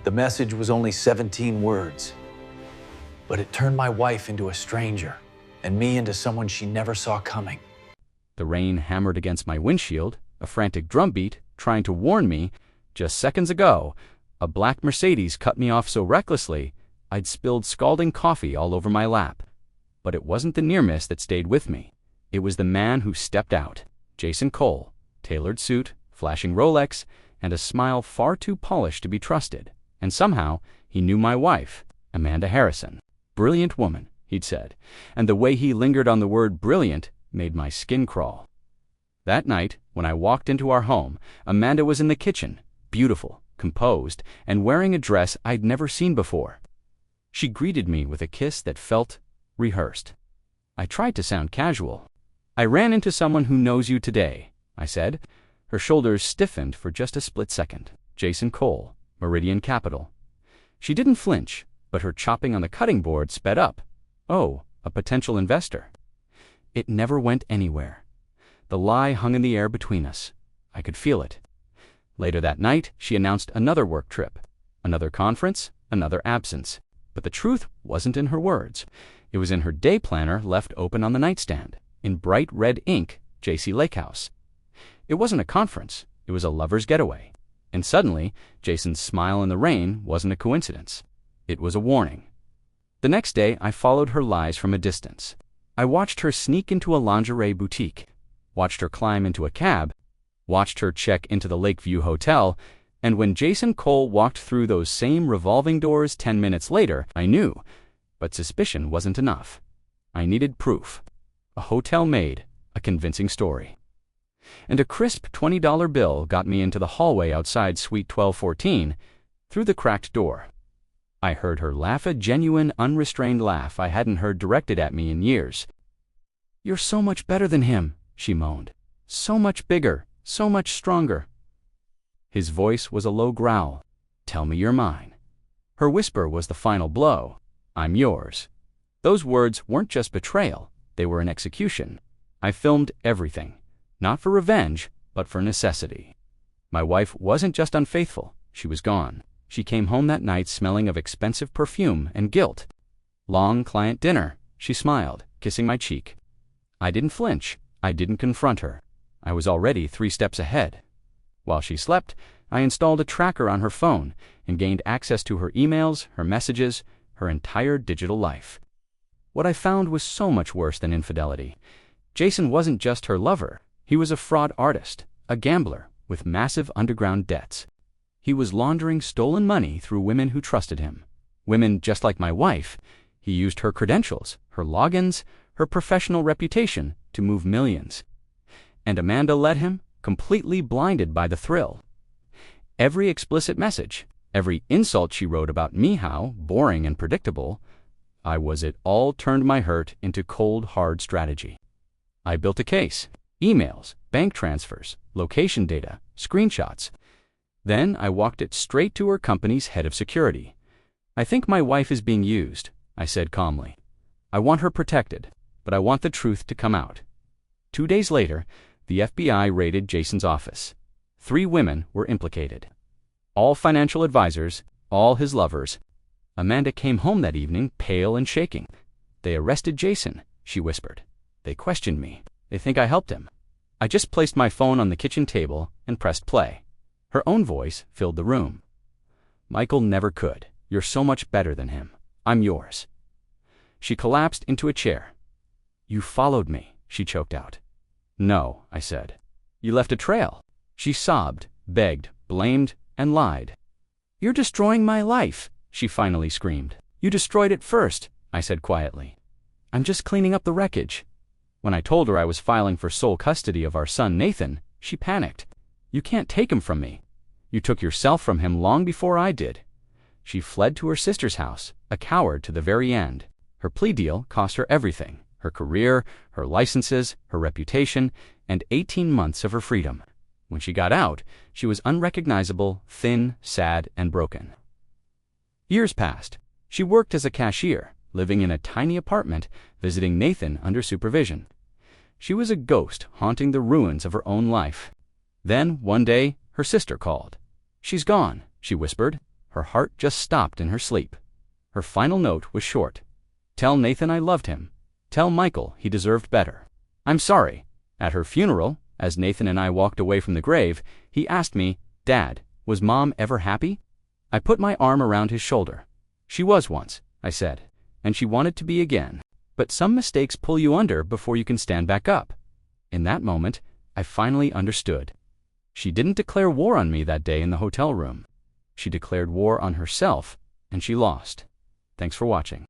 The message was only 17 words, but it turned my wife into a stranger and me into someone she never saw coming. The rain hammered against my windshield, a frantic drumbeat trying to warn me. Just seconds ago, a black Mercedes cut me off so recklessly, I'd spilled scalding coffee all over my lap. But it wasn't the near miss that stayed with me. It was the man who stepped out, Jason Cole, tailored suit, flashing Rolex, and a smile far too polished to be trusted. And somehow, he knew my wife, Amanda Harrison. Brilliant woman, he'd said, and the way he lingered on the word brilliant made my skin crawl. That night, when I walked into our home, Amanda was in the kitchen, beautiful, composed, and wearing a dress I'd never seen before. She greeted me with a kiss that felt rehearsed. I tried to sound casual. "I ran into someone who knows you today," I said. Her shoulders stiffened for just a split second. Jason Cole, Meridian Capital. She didn't flinch, but her chopping on the cutting board sped up. Oh, a potential investor. It never went anywhere. The lie hung in the air between us. I could feel it. Later that night, she announced another work trip, another conference, another absence. But the truth wasn't in her words. It was in her day planner left open on the nightstand, in bright red ink, J.C. Lakehouse. It wasn't a conference. It was a lover's getaway. And suddenly, Jason's smile in the rain wasn't a coincidence. It was a warning. The next day, I followed her lies from a distance. I watched her sneak into a lingerie boutique, watched her climb into a cab, watched her check into the Lakeview Hotel, and when Jason Cole walked through those same revolving doors 10 minutes later, I knew. But suspicion wasn't enough. I needed proof. A hotel maid, a convincing story. And a crisp $20 bill got me into the hallway outside Suite 1214, through the cracked door. I heard her laugh, a genuine, unrestrained laugh I hadn't heard directed at me in years. "You're so much better than him," she moaned. "So much bigger, so much stronger." His voice was a low growl. "Tell me you're mine." Her whisper was the final blow. "I'm yours." Those words weren't just betrayal, they were an execution. I filmed everything, not for revenge, but for necessity. My wife wasn't just unfaithful, she was gone. She came home that night smelling of expensive perfume and guilt. Long client dinner, she smiled, kissing my cheek. I didn't flinch, I didn't confront her. I was already 3 steps ahead. While she slept, I installed a tracker on her phone and gained access to her emails, her messages, her entire digital life. What I found was so much worse than infidelity. Jason wasn't just her lover. He was a fraud artist, a gambler with massive underground debts. He was laundering stolen money through women who trusted him. Women just like my wife. He used her credentials, her logins, her professional reputation to move millions. And Amanda let him, completely blinded by the thrill. Every explicit message, every insult she wrote about me, how boring and predictable, it all turned my hurt into cold, hard strategy. I built a case, emails, bank transfers, location data, screenshots. Then I walked it straight to her company's head of security. "I think my wife is being used," I said calmly. "I want her protected, but I want the truth to come out." 2 days later, the FBI raided Jason's office. 3 women were implicated. All financial advisors, all his lovers. Amanda came home that evening, pale and shaking. "They arrested Jason," she whispered. "They questioned me. They think I helped him." I just placed my phone on the kitchen table and pressed play. Her own voice filled the room. "Michael never could. You're so much better than him. I'm yours." She collapsed into a chair. "You followed me," she choked out. "No," I said. "You left a trail." She sobbed, begged, blamed, and lied. "You're destroying my life," she finally screamed. "You destroyed it first," I said quietly. "I'm just cleaning up the wreckage." When I told her I was filing for sole custody of our son Nathan, she panicked. "You can't take him from me. You took yourself from him long before I did." She fled to her sister's house, a coward to the very end. Her plea deal cost her everything: her career, her licenses, her reputation, and 18 months of her freedom. When she got out, she was unrecognizable, thin, sad, and broken. Years passed. She worked as a cashier, living in a tiny apartment, visiting Nathan under supervision. She was a ghost haunting the ruins of her own life. Then, one day, her sister called. "She's gone," she whispered. Her heart just stopped in her sleep. Her final note was short. Tell Nathan I loved him. Tell Michael he deserved better. I'm sorry. At her funeral, as Nathan and I walked away from the grave, he asked me, Dad, was Mom ever happy? I put my arm around his shoulder. She was once, I said, and she wanted to be again. But some mistakes pull you under before you can stand back up. In that moment, I finally understood. She didn't declare war on me that day in the hotel room. She declared war on herself, and she lost. Thanks for watching.